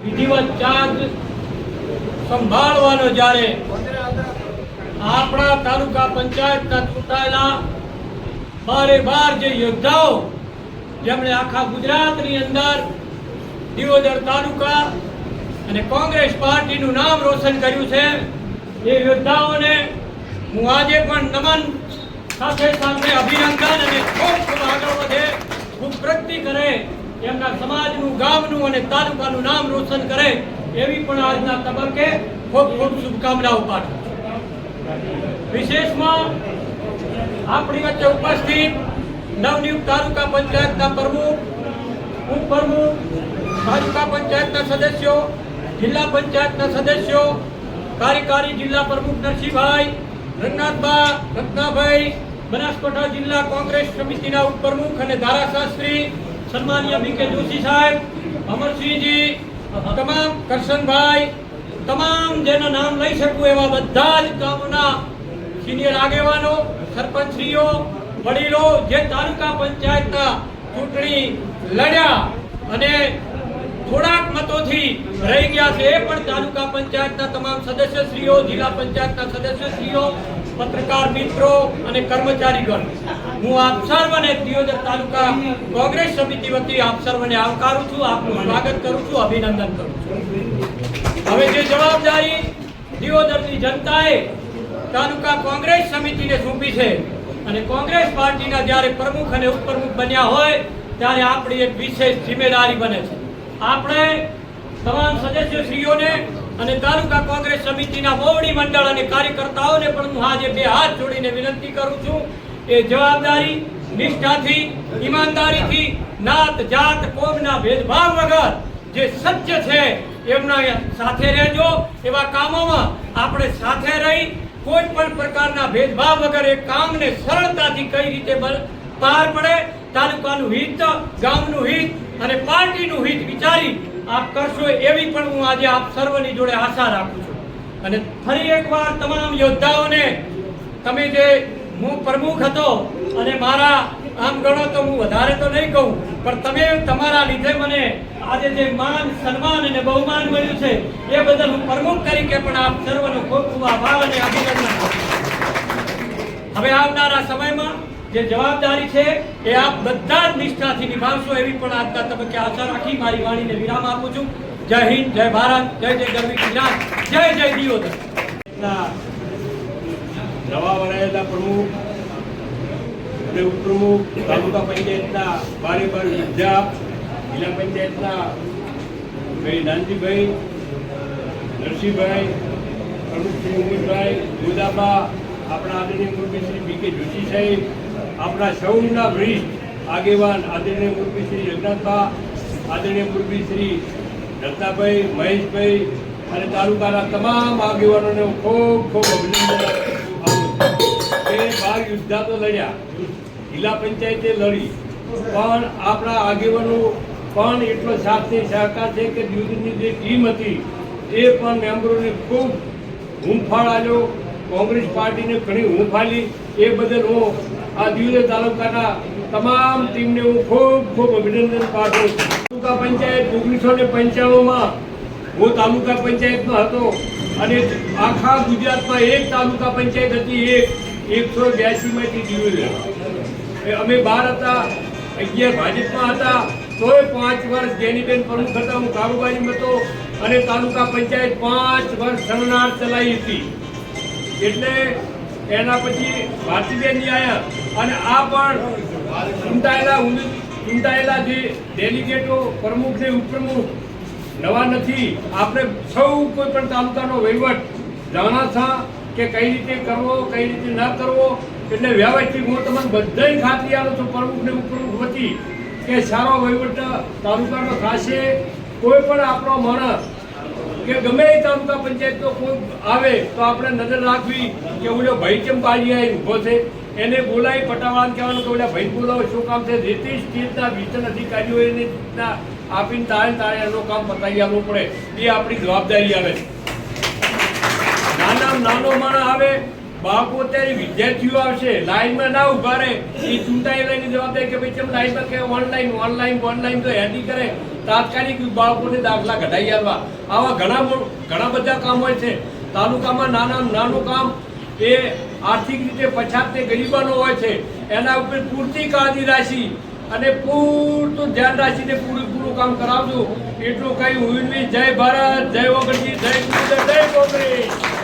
વિધિવત ચાર્જ સંભાળવાનો જ્યારે આપણા તાલુકા પંચાયતના ચૂંટાયેલા બારે જે યોદ્ધાઓ જેમણે આખા ગુજરાતની અંદર દિયોદર તાલુકા અને કોંગ્રેસ પાર્ટીનું નામ રોશન કર્યું છે, એ યોદ્ધાઓને હું આજે પણ નમન સાથે સાથે અભિનંદન અને ખૂબ ખૂબ આગળ વધે, ખૂબ પ્રગતિ કરે, એમના સમાજનું, ગામનું અને તાલુકાનું નામ રોશન કરે એવી પણ આજના તબક્કે ખૂબ ખૂબ શુભકામનાઓ પાઠવું. વિશેષમાં આપણી વચ્ચે ઉપસ્થિત નવનિયુક્ત તાલુકા પંચાયતના પ્રમુખ, ઉપપ્રમુખ, તાલુકા પંચાયતના સદસ્યો, જિલ્લા પંચાયતના સદસ્યો, કાર્યકારી જિલ્લા પ્રમુખ નરસિંહભાઈ, રંગનાથબા, રત્નાભાઈ, બનાસકાંઠા જિલ્લા કોંગ્રેસ સમિતિના ઉપપ્રમુખ અને ધારાશાસ્ત્રી સન્માનીય બીકે જોશી સાહેબ, અમરસિંહજી, તમામ કરશનભાઈ, તમામ જેના નામ લઈ શકું એવા બધા જ ગામના સિનિયર આગેવાનો, સરપંચશ્રીઓ, વડીલો જે તાલુકા પંચાયતના ચૂંટણી લડ્યા અને થોડાક મતોથી રહી ગયા છે, એ પણ તાલુકા પંચાયતના તમામ સદસ્યશ્રીઓ, જિલ્લા પંચાયતના સદસ્યશ્રીઓ, પત્રકાર મિત્રો અને કર્મચારીગણ, હું આપ સર્વને દિયોદર તાલુકા કોંગ્રેસ સમિતિ વતી આપ સર્વને આવકારું છું, આપનું સ્વાગત કરું છું, અભિનંદન કરું છું. હવે જે જવાબદારી દિયોદરની જનતાએ તાલુકા કોંગ્રેસ સમિતિને સોંપી છે અને કોંગ્રેસ પાર્ટીના જ્યારે પ્રમુખ અને ઉપપ્રમુખ બન્યા હોય ત્યારે આપણી એક વિશેષ જિમ્મેદારી બને છે. આપણે તમામ સદસ્યશ્રીઓને અને તાલુકા કોંગ્રેસ સમિતિના મોવડી મંડળ અને કાર્યકર્તાઓને પણ હું આજે બે હાથ જોડીને વિનંતી કરું છું, એ જવાબદારી, નિષ્ઠાથી, ઈમાનદારીથી, નાત જાત કોમના ભેદભાવ વગર જે સત્ય છે એમના સાથે રહેજો. એવા કામોમાં આપણે સાથે રહી કોઈ પણ પ્રકારના ભેદભાવ વગર એ કામને સરળતાથી કઈ રીતે પાર પડે, તાલુકાનું હિત, ગામનું હિત અને પાર્ટીનું હિત વિચારી આપ કરશો એવી પણ હું આજે આપ સર્વની જોડે આશા રાખું છું. અને ફરી એકવાર તમામ યોદ્ધાઓને, તમે જે હું પ્રમુખ હતો અને મારા આમ ગણો તો હું વધારે તો નહીં કહું, પણ તમે તમારા લીધે મને આજે જે માન, સન્માન અને બહુમાન મળ્યું છે એ બદલ હું પ્રમુખ તરીકે પણ આપ સર્વનો ખૂબ ખૂબ આભાર અને અભિનંદન કરું. હવે આવનારા સમયમાં જે જવાબદારી છે એ આપ બધા જ નિષ્ઠાથી નિભાવશો એવી પણ આજના તબક્કે આશા રાખી મારી વાણીને વિરામ આપું છું. જય હિન્દ, જય ભારત, જય જય ગરવી ગુજરાત, જય જય દિયોદર. નવા વરાયેલા પ્રમુખ અને ઉપપ્રમુખ, તાલુકા પંચાયતના બારે યોદ્ધા, જિલ્લા પંચાયતના ભાઈ નાનજીભાઈ, નરસિંહભાઈ, પ્રમુખ શ્રી ઉમેશભાઈ, ગોદાબા, આપણા આદરણીય મુરબી શ્રી બીકે જોશી સાહેબ, આપણા સૌના વરિષ્ઠ આગેવાન આદરણીય મુરબી શ્રી રઘનાથબા, આદરણીય મુરબી શ્રી રત્નાભાઈ, મહેશભાઈ અને તાલુકાના તમામ આગેવાનોને હું ખૂબ ખૂબ અભિનંદન આપું. એ 12 યુદ્ધા તો લડ્યા, જિલ્લા પંચાયતે લડી, પણ આપણા આગેવાનો પણ એટલો સાથની સહકાર છે કે દિયોદરની જે ટીમ હતી એ પણ મેમ્બરોને ખૂબ હૂંફાળ આવ્યો, કોંગ્રેસ પાર્ટીને ઘણી હૂંફ આલી. એ બદલ હું આ દિયોદર તાલુકાના તમામ ટીમને હું ખૂબ ખૂબ અભિનંદન પાઠવું છું. તાલુકા પંચાયત 1995માં હું તાલુકા પંચાયતમાં હતો અને આખા ગુજરાતમાં એક તાલુકા પંચાયત હતી, 182માંથી દિયોદર. અમે 12 હતા, 11 ભાજપમાં હતા, તોય 5 વર્ષ જેનીબેન પ્રમુખ હતા, હું કારોબારીમાં હતો અને તાલુકા પંચાયત 5 વર્ષ સણનાર ચલાવી હતી. એટલે એના પછી ભારતીબેનજી આવ્યા અને આ પણ ચૂંટાયેલા જે ડેલિગેટો, પ્રમુખ ને ઉપપ્રમુખ નવા નથી. આપણે સૌ કોઈ પણ તાલુકાનો વહીવટ જાણા છા કે કઈ રીતે કરવો, કઈ રીતે ન કરવો. એટલે વ્યવસ્થિત હું તમને બધાય ખાતરી આપું છું પ્રમુખ ને ઉપપ્રમુખ વતી કે સારો વહીવટ તાલુકાનો થશે. કોઈ પણ આપણો માણસ કે ગમે એ તાલુકા પંચાયતનો કોઈ આવે તો આપણે નજર રાખવી કે ઓલો ભાઈ કેમ પાડી ઊભો છે, એને બોલાવી પટાવાળાને કહેવાનું કે ઓલા ભાઈ બોલાવો, શું કામ છે. જેથી સ્ટેટના વિસ્તરણ અધિકારીઓ એને રીતના આપીને તારે એનું કામ પતાવી આપવું પડે, એ આપણી જવાબદારી આવે. નાનો માણસ આવે, 72 વિદ્યાર્થીઓ આવશે, લાઈનમાં ના ઉભા રહે, એ ચૂંટાયેલાની જવાબદારી કે ભાઈ કેમ લાઈનમાં કે ઓનલાઈન તો હેન્ડી કરે, તાત્કાલિક બાળકોને દાખલા કઢાઈ આપવા, આવા ઘણા બધા કામ હોય છે. તાલુકામાં નાનું કામ એ આર્થિક રીતે પછાત ને ગરીબાનો હોય છે, એના ઉપર પૂરતી કાળજી રાખી અને પૂરતું ધ્યાન રાખીને પૂરું કામ કરાવજો. એટલું કઈ હું જય ભારત, જય ઓગણજી, જય કોંગ્રેસ.